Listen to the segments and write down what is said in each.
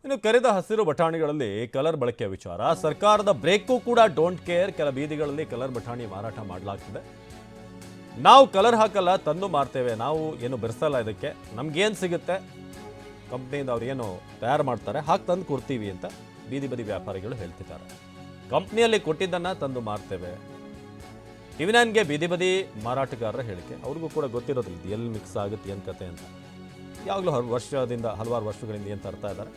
ಇನ್ನು ಕರಿದ ಹಸಿರು ಬಟಾಣಿಗಳಲ್ಲಿ ಕಲರ್ ಬಳಕೆಯ ವಿಚಾರ ಸರ್ಕಾರದ ಬ್ರೇಕು ಕೂಡ ಡೋಂಟ್ ಕೇರ್. ಕೆಲ ಬೀದಿಗಳಲ್ಲಿ ಕಲರ್ ಬಟಾಣಿ ಮಾರಾಟ ಮಾಡಲಾಗ್ತಿದೆ. ನಾವು ಕಲರ್ ಹಾಕಲ್ಲ, ತಂದು ಮಾರ್ತೇವೆ, ನಾವು ಏನು ಬೆರೆಸಲ್ಲ, ಇದಕ್ಕೆ ನಮ್ಗೇನು ಸಿಗುತ್ತೆ ಕಂಪ್ನಿಯಿಂದ ಅವ್ರು ಏನು ತಯಾರು ಮಾಡ್ತಾರೆ ಹಾಕಿ ತಂದು ಕೊಡ್ತೀವಿ ಅಂತ ಬೀದಿ ಬದಿ ವ್ಯಾಪಾರಿಗಳು ಹೇಳ್ತಿದ್ದಾರೆ. ಕಂಪ್ನಿಯಲ್ಲಿ ಕೊಟ್ಟಿದ್ದನ್ನು ತಂದು ಮಾರ್ತೇವೆ. ಟಿವಿ9ಗೆ ಬೀದಿ ಬದಿ ಮಾರಾಟಗಾರರ ಹೇಳಿಕೆ. ಅವ್ರಿಗೂ ಕೂಡ ಗೊತ್ತಿರೋದಿಲ್ಲ ಎಲ್ಲಿ ಮಿಕ್ಸ್ ಆಗುತ್ತೆ ಏನು ಕತೆ ಅಂತ. ಯಾವಾಗಲೂ ಹಲವಾರು ವರ್ಷಗಳಿಂದ ಏನು ತರ್ತಾ ಇದ್ದಾರೆ.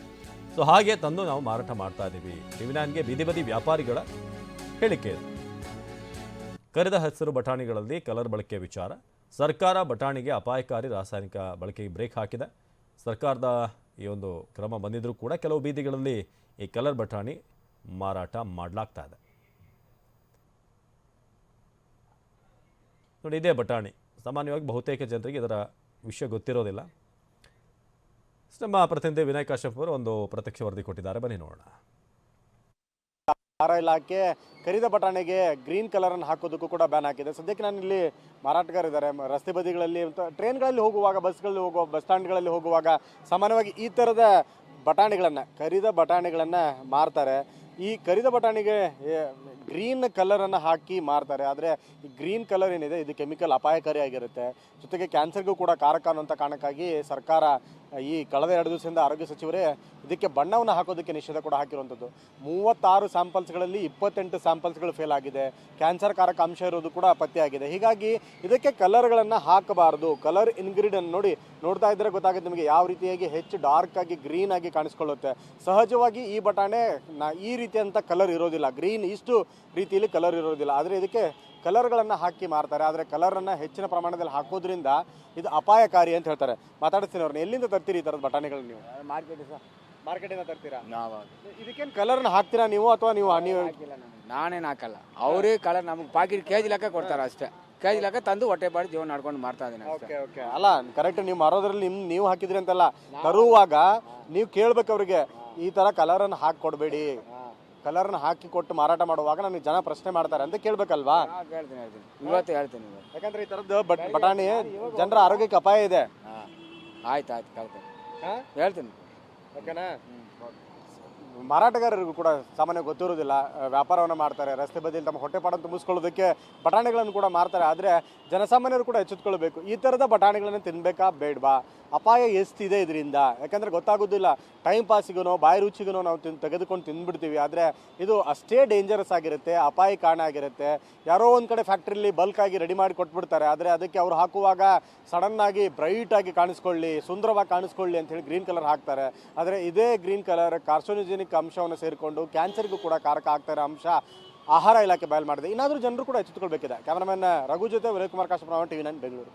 ಸೊ ಹಾಗೆ ತಂದು ನಾವು ಮಾರಾಟ ಮಾಡ್ತಾ ಇದ್ದೀವಿ. ಟಿವಿ9ಗೆ ಬೀದಿ ಬದಿ ವ್ಯಾಪಾರಿಗಳ ಹೇಳಿಕೆ. ಕರಿದ ಹಸಿರು ಬಟಾಣಿಗಳಲ್ಲಿ ಕಲರ್ ಬಳಕೆ ವಿಚಾರ ಸರ್ಕಾರ ಬಟಾಣಿಗೆ ಅಪಾಯಕಾರಿ ರಾಸಾಯನಿಕ ಬಳಕೆಗೆ ಬ್ರೇಕ್ ಹಾಕಿದೆ. ಸರ್ಕಾರದ ಈ ಒಂದು ಕ್ರಮ ಬಂದಿದ್ರೂ ಕೂಡ ಕೆಲವು ಬೀದಿಗಳಲ್ಲಿ ಈ ಕಲರ್ ಬಟಾಣಿ ಮಾರಾಟ ಮಾಡಲಾಗ್ತಾ ಇದೆ. ನೋಡಿ, ಇದೇ ಬಟಾಣಿ ಸಾಮಾನ್ಯವಾಗಿ ಬಹುತೇಕ ಜನರಿಗೆ ಇದರ ವಿಷಯ ಗೊತ್ತಿರೋದಿಲ್ಲ. ನಮ್ಮ ಪ್ರತಿನಿಧಿ ವಿನಯ್ ಕಾಶ್ಯಪ್ ಅವರು ಒಂದು ಪ್ರತ್ಯಕ್ಷ ವರದಿ ಕೊಟ್ಟಿದ್ದಾರೆ, ಬನ್ನಿ ನೋಡೋಣ. ಆಹಾರ ಇಲಾಖೆ ಕರಿದ ಬಟಾಣಿಗೆ ಗ್ರೀನ್ ಕಲರ್ ಅನ್ನು ಹಾಕೋದಕ್ಕೂ ಕೂಡ ಬ್ಯಾನ್ ಹಾಕಿದೆ. ಸದ್ಯಕ್ಕೆ ನಾನು ಇಲ್ಲಿ ಮಾರಾಟಗಾರಿದ್ದಾರೆ ರಸ್ತೆ ಬದಿಗಳಲ್ಲಿ, ಟ್ರೈನ್ಗಳಲ್ಲಿ ಹೋಗುವಾಗ, ಬಸ್ಗಳಲ್ಲಿ ಹೋಗುವ, ಬಸ್ ಸ್ಟ್ಯಾಂಡ್ಗಳಲ್ಲಿ ಹೋಗುವಾಗ ಸಾಮಾನ್ಯವಾಗಿ ಈ ಥರದ ಬಟಾಣಿಗಳನ್ನು, ಕರಿದ ಬಟಾಣಿಗಳನ್ನು ಮಾರ್ತಾರೆ. ಈ ಕರಿದ ಬಟಾಣಿಗೆ ಗ್ರೀನ್ ಕಲರನ್ನು ಹಾಕಿ ಮಾರ್ತಾರೆ. ಆದರೆ ಈ ಗ್ರೀನ್ ಕಲರ್ ಏನಿದೆ ಇದು ಕೆಮಿಕಲ್ ಅಪಾಯಕಾರಿಯಾಗಿರುತ್ತೆ, ಜೊತೆಗೆ ಕ್ಯಾನ್ಸರ್ಗೂ ಕೂಡ ಕಾರಕ ಅನ್ನೋಂಥ ಕಾರಣಕ್ಕಾಗಿ ಸರ್ಕಾರ ಈ ಕಳೆದ 2 ದಿವಸದಿಂದ ಆರೋಗ್ಯ ಸಚಿವರೇ ಇದಕ್ಕೆ ಬಣ್ಣವನ್ನು ಹಾಕೋದಕ್ಕೆ ನಿಷೇಧ ಕೂಡ ಹಾಕಿರುವಂಥದ್ದು. 36 ಸ್ಯಾಂಪಲ್ಸ್ಗಳಲ್ಲಿ 28 ಸ್ಯಾಂಪಲ್ಸ್ಗಳು ಫೇಲ್ ಆಗಿದೆ. ಕ್ಯಾನ್ಸರ್ ಕಾರಕ ಅಂಶ ಇರೋದು ಕೂಡ ಪತ್ತೆಯಾಗಿದೆ. ಹೀಗಾಗಿ ಇದಕ್ಕೆ ಕಲರ್ಗಳನ್ನು ಹಾಕಬಾರ್ದು. ಕಲರ್ ಇಂಗ್ರೀಡಿಯಂಟ್ ನೋಡ್ತಾ ಇದ್ದರೆ ಗೊತ್ತಾಗುತ್ತೆ ನಿಮಗೆ ಯಾವ ರೀತಿಯಾಗಿ ಹೆಚ್ಚು ಡಾರ್ಕ್ ಆಗಿ ಗ್ರೀನ್ ಆಗಿ ಕಾಣಿಸ್ಕೊಳ್ಳುತ್ತೆ. ಸಹಜವಾಗಿ ಈ ಬಟಾಣೆ ಈ ರೀತಿಯಂಥ ಕಲರ್ ಇರೋದಿಲ್ಲ, ಗ್ರೀನ್ ಇಷ್ಟು ರೀತಿಯಲ್ಲಿ ಕಲರ್ ಇರೋದಿಲ್ಲ. ಆದರೆ ಇದಕ್ಕೆ ಕಲರ್ಗಳನ್ನು ಹಾಕಿ ಮಾರ್ತಾರೆ. ಆದರೆ ಕಲರನ್ನು ಹೆಚ್ಚಿನ ಪ್ರಮಾಣದಲ್ಲಿ ಹಾಕೋದ್ರಿಂದ ಇದು ಅಪಾಯಕಾರಿ ಅಂತ ಹೇಳ್ತಾರೆ. ಮಾತಾಡಿಸ್ತೀನಿ ಅವ್ರನ್ನ, ಎಲ್ಲಿಂದ ತರ್ತೀರಿ ಈ ಥರದ ಬಟಾಣಿಗಳು ನೀವು? ಮಾರ್ಕೆಟಿಂದ ತರ್ತೀರಾ? ಇದಕ್ಕೇನು ಕಲರ್ನ ಹಾಕ್ತೀರಾ ನೀವು ಅಥವಾ ನೀವು ನಾನೇನು ಹಾಕಲ್ಲ. ಅವರೇ ಕಲರ್ ನಮ್ಗೆ ಪಾಕಿಟ್ ಕೆಜಿ ಲೆಕ್ಕ ಕೊಡ್ತಾರೆ ಅಷ್ಟೇ. ಕೆಜಿ ಲೆಕ್ಕ ತಂದು ಹೊಟ್ಟೆ ಪಾಡಿ ಜೀವನ ನಡ್ಕೊಂಡು ಮಾಡ್ತಾ ಇದ್ದೀನಿ. ಓಕೆ ಅಲ್ಲ, ಕರೆಕ್ಟ್ ನೀವು ಮಾರೋದ್ರಲ್ಲಿ ನೀವು ಹಾಕಿದ್ರಿ ಅಂತಲ್ಲ, ತರುವಾಗ ನೀವು ಕೇಳ್ಬೇಕು ಅವ್ರಿಗೆ ಈ ಥರ ಕಲರನ್ನು ಹಾಕಿ ಕೊಡಬೇಡಿ, ಕಲರ್ನ ಹಾಕಿ ಕೊಟ್ಟು ಮಾರಾಟ ಮಾಡುವಾಗ ನನಗೆ ಜನ ಪ್ರಶ್ನೆ ಮಾಡ್ತಾರೆ ಅಂತ ಕೇಳ್ಬೇಕಲ್ವಾ? ಹೇಳ್ತೀನಿ ಇವತ್ತು ಹೇಳ್ತೀನಿ. ಯಾಕಂದ್ರೆ ಈ ಥರದ್ದು ಬಟಾಣಿ ಜನರ ಆರೋಗ್ಯಕ್ಕೆ ಅಪಾಯ ಇದೆ. ಆಯ್ತು ಹೇಳ್ತೀನಿ. ಓಕೆನಾ? ಮಾರಾಟಗಾರರಿಗೂ ಕೂಡ ಸಾಮಾನ್ಯ ಗೊತ್ತಿರೋದಿಲ್ಲ, ವ್ಯಾಪಾರವನ್ನು ಮಾಡ್ತಾರೆ, ರಸ್ತೆ ಬದಿಯಲ್ಲಿ ತಮ್ಮ ಹೊಟ್ಟೆಪಾಡನ್ನು ತುಂಬಿಸ್ಕೊಳ್ಳೋದಕ್ಕೆ ಬಟಾಣಿಗಳನ್ನು ಕೂಡ ಮಾರ್ತಾರೆ. ಆದರೆ ಜನಸಾಮಾನ್ಯರು ಕೂಡ ಎಚ್ಚೆತ್ತುಕೊಳ್ಬೇಕು, ಈ ಥರದ ಬಟಾಣಿಗಳನ್ನು ತಿನ್ಬೇಕಾ ಬೇಡವಾ, ಅಪಾಯ ಎಷ್ಟಿದೆ ಇದರಿಂದ. ಯಾಕಂದರೆ ಗೊತ್ತಾಗೋದಿಲ್ಲ, ಟೈಮ್ ಪಾಸಿಗೂ ಬಾಯಿ ರುಚಿಗೂ ನಾವು ತೆಗೆದುಕೊಂಡು ತಿಂದ್ಬಿಡ್ತೀವಿ. ಆದರೆ ಇದು ಅಷ್ಟೇ ಡೇಂಜರಸ್ ಆಗಿರುತ್ತೆ, ಅಪಾಯ ಕಾರಣ ಆಗಿರುತ್ತೆ. ಯಾರೋ ಒಂದು ಕಡೆ ಫ್ಯಾಕ್ಟ್ರಿಲಿ ಬಲ್ಕಾಗಿ ರೆಡಿ ಮಾಡಿ ಕೊಟ್ಬಿಡ್ತಾರೆ. ಆದರೆ ಅದಕ್ಕೆ ಅವ್ರು ಹಾಕುವಾಗ ಸಡನ್ನಾಗಿ ಬ್ರೈಟಾಗಿ ಕಾಣಿಸ್ಕೊಳ್ಳಿ, ಸುಂದರವಾಗಿ ಕಾಣಿಸ್ಕೊಳ್ಳಿ ಅಂಥೇಳಿ ಗ್ರೀನ್ ಕಲರ್ ಹಾಕ್ತಾರೆ. ಆದರೆ ಇದೇ ಗ್ರೀನ್ ಕಲರ್ ಕಾರ್ಸಿನೋಜೆನಿಕ್ ಅಂಶವನ್ನು ಸೇರಿಕೊಂಡು ಕ್ಯಾನ್ಸರ್ಗೂ ಕೂಡ ಕಾರಕ ಆಗ್ತಾ ಇರೋ ಅಂಶ ಆಹಾರ ಇಲಾಖೆ ಬಯಲು ಮಾಡಿದೆ. ಇನ್ನಾದರೂ ಜನರು ಕೂಡ ಎಚ್ಚೆತ್ತುಕೊಳ್ಬೇಕಿದೆ. ಕ್ಯಾಮರಾಮನ್ ರಘು ಜೊತೆ ವಿನಯ್ ಕುಮಾರ್ ಕಾಶ್ಯಪ್, ಟಿವಿ9 ಬೆಂಗಳೂರು.